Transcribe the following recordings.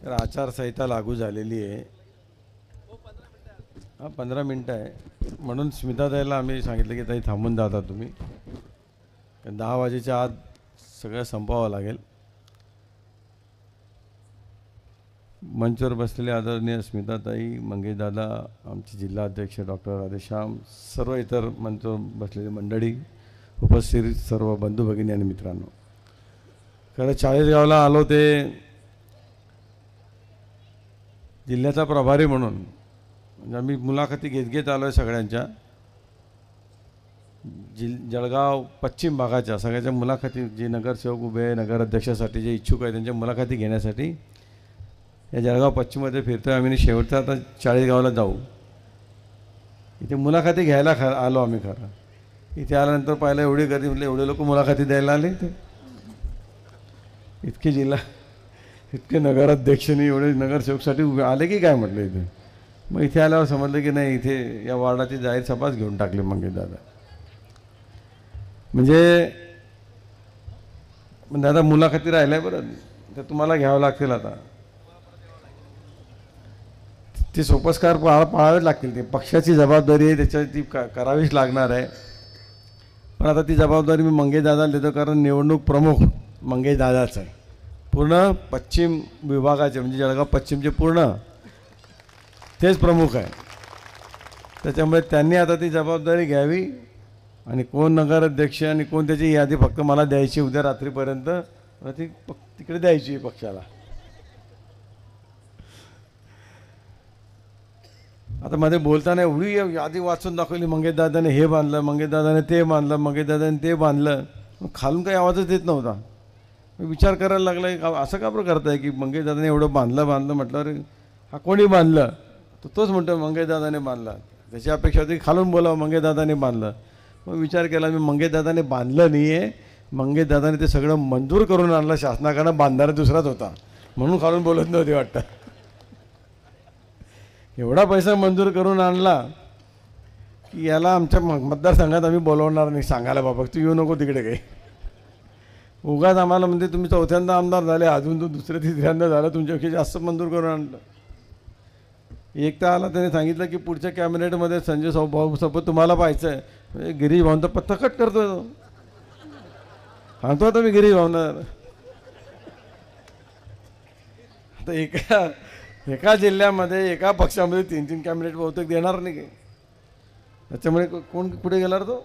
तर आचारसंहिता लागू झालेली आहे. 15 मिनटं आहे म्हणून स्मिताताईला आम्ही सांगितलं की ताई थांबून जाता तुम्ही, 10 वाजेच्या आत सगळं संपवावं लागेल. मंचवर बसलेले आदरणीय स्मिताताई, मंगेशदादा, आमचे जिल्हाध्यक्ष डॉक्टर राधेश्याम, सर्व इतर मंचवर बसलेली मंडळी, उपस्थित सर्व बंधू भगिनी आणि मित्रांनो, खरं चाळीसगावला आलो ते जिल्ह्याचा प्रभारी म्हणून, म्हणजे आम्ही मुलाखती घेत आलो आहे सगळ्यांच्या. जळगाव पश्चिम भागाच्या सगळ्याच्या मुलाखती, जे नगरसेवक उभे आहे, नगराध्यक्षासाठी जे इच्छुक आहे त्यांच्या मुलाखती घेण्यासाठी या जळगाव पश्चिममध्ये फिरतो आहे आम्ही. शेवटचा आता चाळीसगावला जाऊ. इथे मुलाखती घ्यायला आलो आम्ही. खरं इथे आल्यानंतर पाहिलं एवढी गर्दी, म्हटलं एवढे लोक मुलाखती द्यायला आले इथे, इतके इतके नगराध्यक्षांनी एवढे नगरसेवकसाठी उभे आले की काय म्हटलं इथे. मग इथे आल्यावर समजलं की नाही, इथे या वार्डाची जाहीर सभाच घेऊन टाकली मंगेशदादा. म्हणजे दादा मुलाखती राहिल्या बरं, तर तुम्हाला घ्यावं लागतील. आता ते सोपस्कार पाळावेच लागतील. ते पक्षाची जबाबदारी आहे, त्याच्यात ती करावीच लागणार आहे. पण आता ती जबाबदारी मी मंगेशदादाला देतो, कारण निवडणूक प्रमुख मंगेशदादाच आहे. पूर्ण पश्चिम विभागाचे म्हणजे जळगाव पश्चिमचे पूर्ण तेच प्रमुख आहे. त्याच्यामुळे त्यांनी आता ती जबाबदारी घ्यावी आणि कोण नगराध्यक्ष आणि कोण त्याची यादी फक्त मला द्यायची उद्या रात्रीपर्यंत, ती तिकडे द्यायची पक्षाला. आता मध्ये बोलताना एवढी यादी वाचून दाखवली, मंगेशदादाने हे बांधलं, मंगेशदादाने ते बांधलं, मंगेशदादाने ते बांधलं. खालून काही आवाजच येत नव्हता. मी विचार करायला लागला की असं का बरं करताय की मंगेशदादाने एवढं बांधलं म्हटलं, हा कोणी बांधलं, तोच म्हणतो मंगेशदादाने बांधला. त्याची अपेक्षा होती खालून बोलावं मंगेशदादाने बांधलं. मग विचार केला मी, मंगेशदादाने बांधलं नाही आहे, मंगेशदादाने ते सगळं मंजूर करून आणलं शासनाकडनं, बांधणारा दुसराच होता म्हणून खालून बोलत नव्हते वाटतं. एवढा पैसा मंजूर करून आणला की याला आमच्या मतदारसंघात आम्ही बोलवणार नाही. सांगायला बाबा तू येऊ नको तिकडे काही, उगाच आम्हाला म्हणजे तुम्ही चौथ्यांदा आमदार झाले, अजून तो दुसऱ्या तिसऱ्यांदा झाला, तुमच्यापेक्षा जास्त मंजूर करून आणलं. एक तर आला त्याने सांगितलं की पुढच्या कॅबिनेटमध्ये संजय भाऊ सोबत तुम्हाला पाहायचं आहे. गिरीश भाऊंचा पत्ता कट करतोय तो, सांगतो आता मी गिरीश भाऊंना. आता एका जिल्ह्यामध्ये एका पक्षामध्ये 3-3 कॅबिनेट बहुतेक देणार नाही काही. त्याच्यामुळे कोण कुठे गेला तो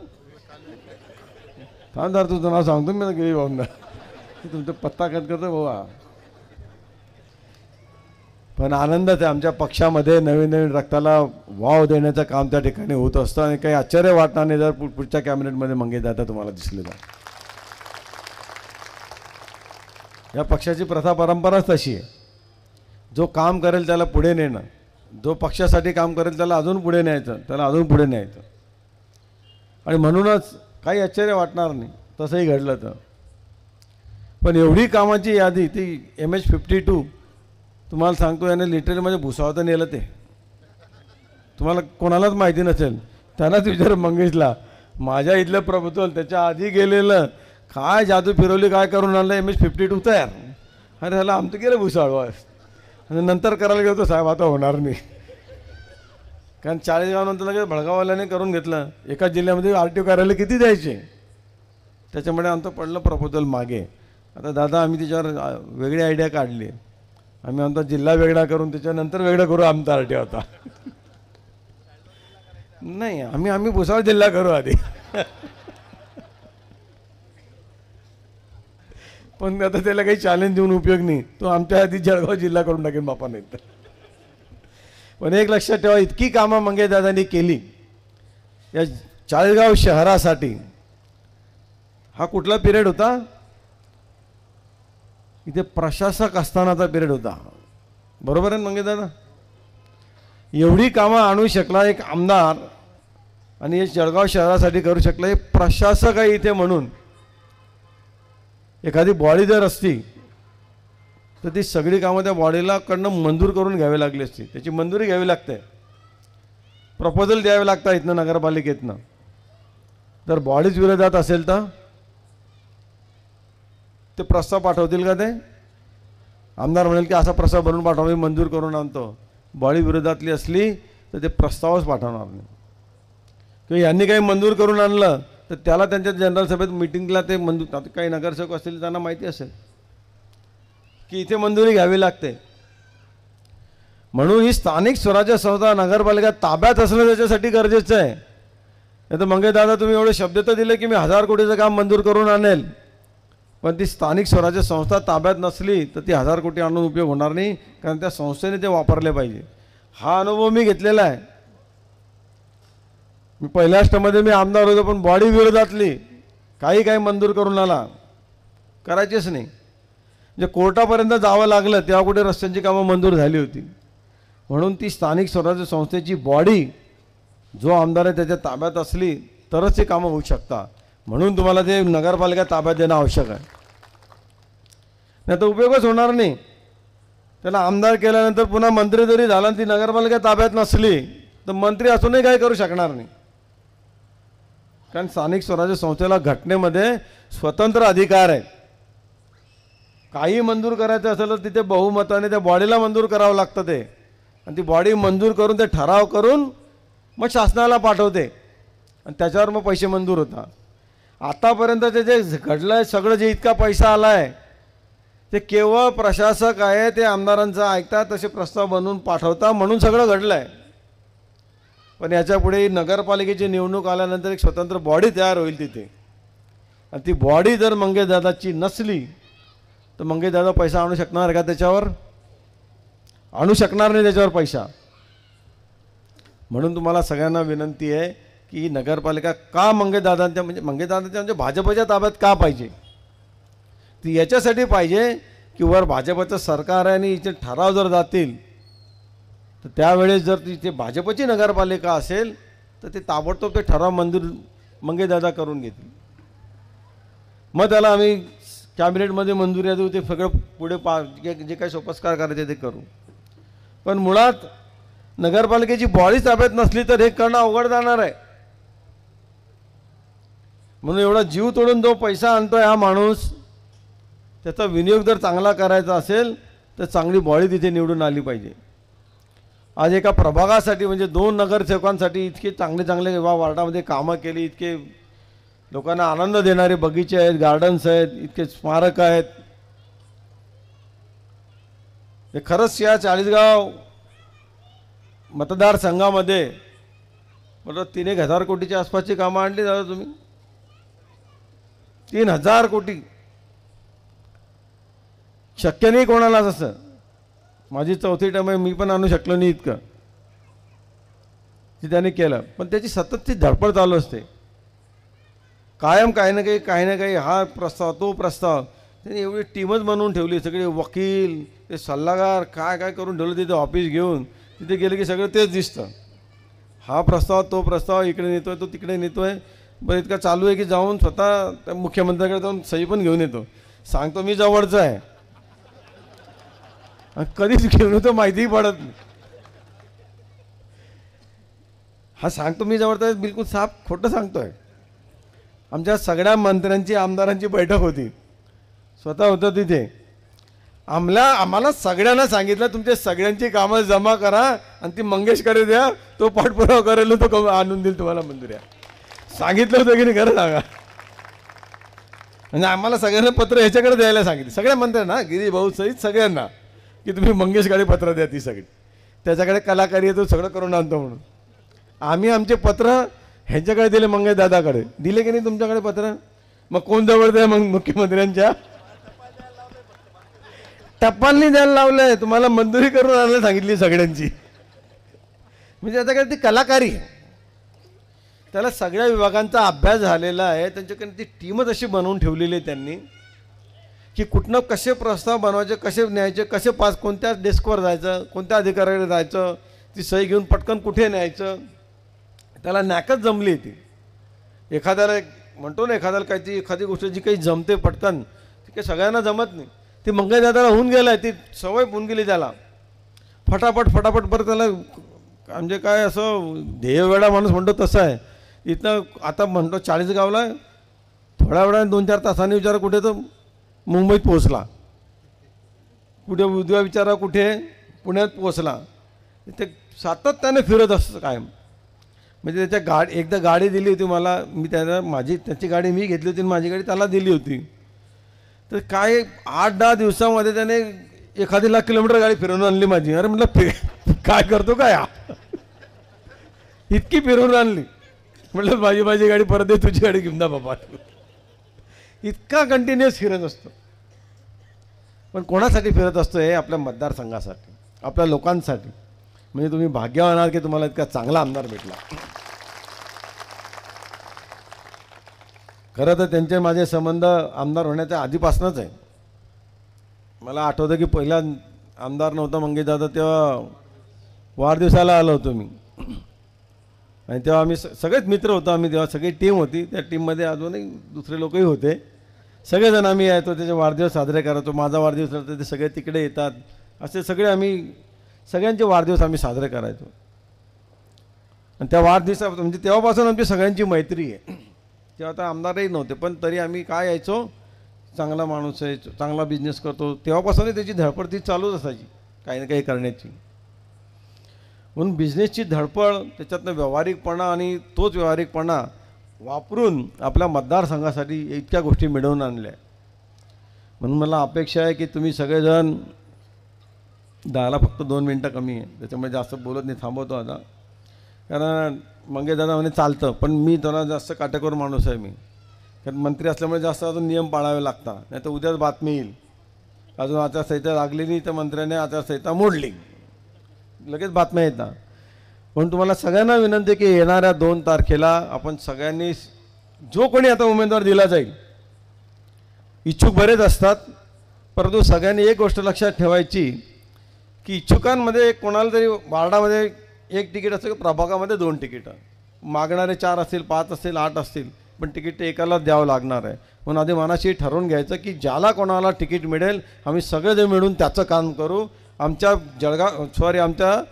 थांबदार, तुझं नाव सांगतो मी गिरीश भाऊंना, तुमचा पत्ता कट करतो भाऊ. पण आनंदच आहे, आमच्या पक्षामध्ये नवीन रक्ताला वाव देण्याचं काम त्या ठिकाणी होत असतं आणि काही आश्चर्य वाटणार नाही जर पुढच्या कॅबिनेटमध्ये मंगेशदादा तुम्हाला दिसले तर. या पक्षाची प्रथा परंपराच तशी आहे. जो काम करेल त्याला पुढे नेणं, जो पक्षासाठी काम करेल त्याला अजून पुढे न्यायचं, त्याला अजून पुढे न्यायचं. आणि म्हणूनच काही आश्चर्य वाटणार नाही तसंही घडलं तर. पण एवढी कामाची यादी, ती MH52 तुम्हाला सांगतो, याने लिटरमध्ये भुसावतं नेलं. ते तुम्हाला कोणालाच माहिती नसेल, त्यांनाच विचार मंगेशला. माझ्या इथलं प्रभुत्व त्याच्या आधी गेलेलं, काय जादू फिरवली, काय करून आणलं, MH52 तयार. अरे ह्याला आमचं गेलं भुसावळ. आणि नंतर करायला गेलो तर साहेब आता होणार नाही, कारण 40 गावानंतर लगेच भडगाववाल्याने करून घेतलं. एका जिल्ह्यामध्ये RTO कार्यालय किती द्यायचे, त्याच्यामुळे आमचं पडलं प्रपोजल मागे. आता दादा आम्ही त्याच्यावर वेगळी आयडिया काढली. आम्ही आमचा जिल्हा वेगळा करून त्याच्यानंतर वेगळं करू आमचा RTO आता. नाही, आम्ही भुसावळ जिल्हा करू आधी. पण आता त्याला काही चॅलेंज देऊन उपयोग नाही, तो आमच्या आधी जळगाव जिल्हा करून टाकेन बापा. नाही तर पण एक लक्षात ठेवा, इतकी कामं मंगेशदादांनी केली या चाळीसगाव शहरासाठी. हा कुठला पिरियड होता, इथे प्रशासक असतानाचा पिरियड होता, बरोबर आहे मंगेशदादा. एवढी कामं आणू शकला एक आमदार आणि हे जळगाव शहरासाठी करू शकला हे प्रशासक आहे इथे. म्हणून एखादी बॉडी जर असती तर ती सगळी कामं त्या बॉडीला कडनं मंजूर करून घ्यावी लागली असती. त्याची मंजुरी घ्यावी लागते, प्रपोजल द्यावे लागतात इथनं नगरपालिकेतनं. जर बॉडीज विरोधात असेल तर ते प्रस्ताव पाठवतील का ते? आमदार म्हणेल की असा प्रस्ताव बनवून पाठवा, मी मंजूर करून आणतो. बॉडी विरोधातली असली तर ते प्रस्तावच पाठवणार नाही. किंवा यांनी काही मंजूर करून आणलं तर त्याला त्यांच्या जनरल सभेत मिटिंगला ते मंजूर, आता काही नगरसेवक असतील त्यांना माहिती असेल की इथे मंजुरी घ्यावी लागते. म्हणून ही स्थानिक स्वराज्य संस्था नगरपालिका ताब्यात असणं त्याच्यासाठी गरजेचं आहे. नाही तर मंगे दादा तुम्ही एवढे शब्द तर दिले की मी 1000 कोटीचं काम मंजूर करून आणेल, पण ती स्थानिक स्वराज्य संस्था ताब्यात नसली तर ती 1000 कोटी आणून उपयोग होणार नाही, कारण त्या संस्थेने ते वापरले पाहिजे. हा अनुभव मी घेतलेला आहे. मी पहिल्या अष्टमध्ये मी आमदार होतो, पण बॉडी विरोधातली काही मंजूर करून आला, करायचीच नाही. म्हणजे कोर्टापर्यंत जावं लागलं तेव्हा कुठे रस्त्यांची कामं मंजूर झाली होती. म्हणून ती स्थानिक स्वराज्य संस्थेची बॉडी जो आमदार आहे त्याच्या ताब्यात असली तरच ते कामं होऊ शकतात. म्हणून तुम्हाला ते नगरपालिका ताब्यात देणं आवश्यक आहे, नाही तर उपयोगच होणार नाही. त्याला आमदार केल्यानंतर पुन्हा मंत्री जरी झाला आणि ती नगरपालिका ताब्यात नसली तर मंत्री असूनही काही करू शकणार नाही. कारण स्थानिक स्वराज्य संस्थेला घटनेमध्ये स्वतंत्र अधिकार आहे. काही मंजूर करायचं असेल तर तिथे बहुमताने त्या बॉडीला मंजूर करावं लागतं ते, आणि ती बॉडी मंजूर करून ते ठराव करून मग शासनाला पाठवते आणि त्याच्यावर मग पैसे मंजूर होतात. आतापर्यंतचे जे घडलं आहे सगळं, जे इतका पैसा आला आहे ते केवळ प्रशासक आहे ते आमदारांचं ऐकतात, तसे प्रस्ताव बनवून पाठवतात म्हणून सगळं घडलं आहे. पण याच्यापुढे नगरपालिकेची निवडणूक आल्यानंतर एक स्वतंत्र बॉडी तयार होईल तिथे, आणि ती बॉडी जर मंगेशदादाची नसली तर मंगेशदादा पैसा आणू शकणार का? त्याच्यावर आणू शकणार नाही त्याच्यावर पैसा. म्हणून तुम्हाला सगळ्यांना विनंती आहे की नगरपालिका का मंगेशदादांच्या म्हणजे भाजपच्या ताब्यात का पाहिजे? ती याच्यासाठी पाहिजे की वर भाजपचं सरकार आहे आणि इथे ठराव जर जातील तर त्यावेळेस जर तिथे भाजपची नगरपालिका असेल तर ते ताबडतोब ते ठराव मंजूर मंगेशदादा करून घेतील. मग त्याला आम्ही कॅबिनेटमध्ये मंजुरी देऊ, ते सगळं पुढे जे काही सोपस्कार करायचे ते करू. पण मुळात नगरपालिकेची बॉडी ताब्यात नसली तर हे करणं अवघड जाणार आहे. म्हणून एवढा जीव तोडून जो पैसा आणतोय हा माणूस, त्याचा विनियोग जर चांगला करायचा असेल तर चांगली बॉडी तिथे निवडून आली पाहिजे. आज एका प्रभागासाठी म्हणजे 2 नगरसेवकांसाठी इतके चांगले वार्डामध्ये कामं केली, इतके लोकांना आनंद देणारे बगीचे आहेत, गार्डन्स आहेत, इतके स्मारक आहेत. हे खरंच या 40गाव मतदारसंघामध्ये म्हटलं 3,000 कोटीच्या आसपासची कामं आणली दादा तुम्ही. 3,000 कोटी शक्य नाही कोणालाच असं. माझी 4थी टर्म आहे, मी पण आणू शकलो नाही इतकं की त्याने केलं. पण त्याची सततची धडपड चालू असते, कायम काही ना काही हा प्रस्ताव तो प्रस्ताव. त्याने एवढी टीमच बनवून ठेवली, सगळे वकील ते सल्लागार काय करून ठेवलं तिथे ऑफिस घेऊन. तिथे गेलं की सगळं तेच दिसतं, हा प्रस्ताव तो प्रस्ताव इकडे नेतोय तो तिकडे नेतोय. बरं इतका चालू आहे की जाऊन स्वतः त्या मुख्यमंत्र्याकडे जाऊन सही पण घेऊन येतो, सांगतो मी जवळचं आहे, कधीच घेऊन येतो माहितीही पडत नाही. हा सांगतो मी जवळचा आहे, बिलकुल साफ खोटं सांगतोय. आमच्या सगळ्या मंत्र्यांची आमदारांची बैठक होती, स्वतः होतं तिथे. आम्हाला सगळ्यांना सांगितलं तुमच्या सगळ्यांची कामं जमा करा आणि ती मंगेशकडे द्या, तो पाठपुरावा करेल, तो आणून देईल तुम्हाला मंजुऱ्या. सांगितलं होतं की नाही खरं सांगा. म्हणजे आम्हाला सगळ्यांना पत्र ह्याच्याकडे द्यायला सांगितलं, सगळ्या मंत्र्यांना, गिरी भाऊ सहित सगळ्यांना, की तुम्ही मंगेशकडे पत्र द्या. ती सगळी त्याच्याकडे कलाकारी येतो, सगळं करून आणतो म्हणून. आम्ही आमचे पत्र ह्याच्याकडे दिले, मंगेशदादाकडे दिले की नाही तुमच्याकडे पत्र? मग कोण जवळ द्या? मग मुख्यमंत्र्यांच्या टपालनी द्यायला लावलंय, तुम्हाला मंजुरी करून आणायला सांगितली सगळ्यांची. म्हणजे त्याच्याकडे ती कलाकारी आहे, त्याला सगळ्या विभागांचा अभ्यास झालेला आहे. त्यांच्याकडे ती टीमच अशी बनवून ठेवलेली आहे त्यांनी की कुठनं कसे प्रस्ताव बनवायचे, कसे न्यायचे, कसे पास, कोणत्या डेस्कवर जायचं, कोणत्या अधिकाऱ्याकडे जायचं, ती सही घेऊन पटकन कुठे न्यायचं, त्याला नॅकच जमली ती. एखाद्याला म्हणतो ना, एखाद्याला एखादी गोष्ट जी काही जमते पटकन, ती काही सगळ्यांना जमत नाही. ती मंगेशदादाला होऊन गेलं आहे, ती सवय होऊन गेली त्याला. फटाफट बरं त्याला म्हणजे काय असं ध्येयवेडा माणूस म्हणतो तसं आहे. इथनं आता म्हणतो 40गावला थोड्या वेळाने 2-4 तासांनी विचार कुठे तर मुंबईत पोहोचला. कुठे उद्या विचारा कुठे पुण्यात पोचला, ते सातत्याने फिरत असतं कायम. म्हणजे त्याच्या एकदा गाडी दिली होती मला, मी त्याची गाडी मी घेतली होती आणि माझी गाडी त्याला दिली होती. तर काय 8-10 दिवसामध्ये त्याने 1,00,000 किलोमीटर गाडी फिरवून आणली माझी. अरे म्हटलं काय करतो काय इतकी फिरवून आणली. म्हटलं माझी गाडी परत दे, तुझी गाडी घेऊन जा बाबा. इतका कंटिन्युअस फिरत असतो. पण कोणासाठी फिरत असतो? हे आपल्या मतदारसंघासाठी, आपल्या लोकांसाठी. म्हणजे तुम्ही भाग्यवान आहात की तुम्हाला इतका चांगला आमदार भेटला. खरं तर त्यांचे माझे संबंध आमदार होण्याच्या आधीपासूनच आहे. मला आठवतं की पहिला आमदार नव्हता मंगेशदादा, तेव्हा वाढदिवसाला आलो होतो मी. आणि तेव्हा आम्ही सगळेच मित्र होतो. आम्ही तेव्हा सगळी टीम होती. त्या टीममध्ये अजूनही दुसरे लोकही होते. सगळेजण आम्ही यायचो, त्याचे वाढदिवस साजरे करायचो. माझा वाढदिवस असतो ते सगळे तिकडे येतात. असे सगळे आम्ही सगळ्यांचे वाढदिवस आम्ही साजरे करायचो. आणि त्या वाढदिवसा म्हणजे तेव्हापासून आमची सगळ्यांची मैत्री आहे. तेव्हा आता आमदारही नव्हते, पण तरी आम्ही काय यायचो, चांगला माणूस आहे, चांगला बिझनेस करतो. तेव्हापासूनही त्याची धडपड ती चालूच असायची काही ना काही करण्याची. म्हणून बिझनेसची धडपड, त्याच्यातनं व्यावहारिकपणा, आणि तोच व्यावहारिकपणा वापरून आपल्या मतदारसंघासाठी इतक्या गोष्टी मिळवून आणल्या. म्हणून मला अपेक्षा आहे की तुम्ही सगळेजण, 10ला फक्त 2 मिनटं कमी आहे, त्याच्यामुळे जास्त बोलत नाही, थांबवतो आता. कारण मंगेशदादा म्हणे चालतं, पण मी थोडा जास्त काटेकोर माणूस आहे मी. कारण मंत्री असल्यामुळे जास्त अजून नियम पाळावे लागतात, नाही तर उद्याच बातमी येईल अजून आचारसंहिता लागली नाही तर मंत्र्याने आचारसंहिता मोडली, लगेच बातम्या येतात. म्हणून तुम्हाला सगळ्यांना विनंती की येणाऱ्या 2 तारखेला आपण सगळ्यांनी, जो कोणी आता उमेदवार दिला जाईल, इच्छुक बरेच असतात, परंतु सगळ्यांनी एक गोष्ट लक्षात ठेवायची की इच्छुकांमध्ये कोणाला तरी वार्डामध्ये 1 तिकीट असेल, प्रभागामध्ये 2 तिकीटं, मागणारे 4 असतील, 5 असतील, 8 असतील, पण तिकीट एकालाच द्यावं लागणार आहे. म्हणून आधी मनाशी ठरवून घ्यायचं की ज्याला कोणाला तिकीट मिळेल आम्ही सगळेजण मिळून त्याचं काम करू. आमच्या आमच्या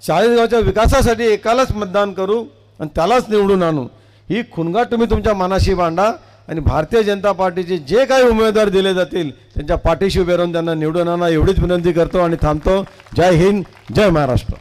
चाळीसगावच्या विकासासाठी एकालाच मतदान करू आणि त्यालाच निवडून आणू. ही खुणगाट तुम्ही तुमच्या मनाशी मांडा आणि भारतीय जनता पार्टीचे जे काही उमेदवार दिले जातील त्यांच्या पाठीशी उभे राहून त्यांना निवडून आणा, एवढीच विनंती करतो आणि थांबतो. जय हिंद, जय महाराष्ट्र.